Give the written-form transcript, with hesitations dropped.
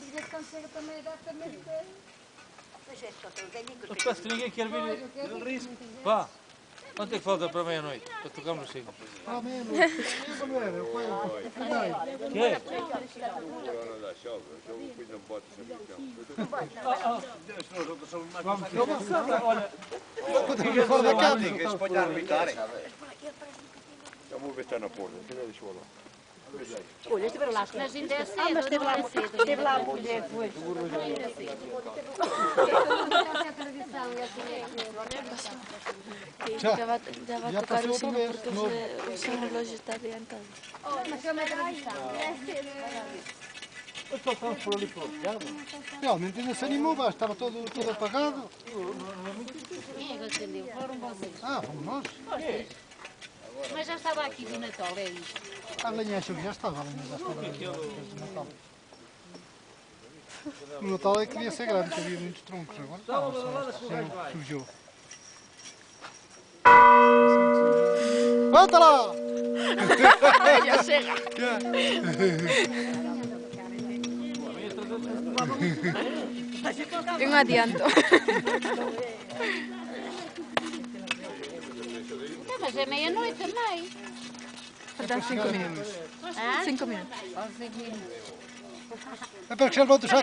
ver quando chega também a dar também. Eu penso que ninguém quer vir o risco. Vá. Quanto é que falta para meia-noite? Para tocarmos no 5? Ah, meia-noite. Que é? Vamos. Olha. Vamos ver se está na porta. Deixa eu lá. Olha, estiveram lá. Mas ainda é cedo. Mas esteve lá a mulher depois. Ainda é cedo. É a tradição, é assim. Já vai tocar o sino porque o seu relógio está adiantado. Mas é uma tradição. Nós só estamos por ali por lado. Realmente ainda se animou, estava todo apagado. Quem é que acendeu? Foram vocês. Ah, fomos nós. Mas já estava aqui do Natal, é isto. A lenha achou que já estava, desde o Natal. No Natal é que devia ser grande, que havia muitos troncos. Agora não, surgiu. Volta lá! Já chega! Tem um adianto. Mas é meia-noite também. Faltam 5 minutos. 5 minutos. 5 minutos. É para que já volta já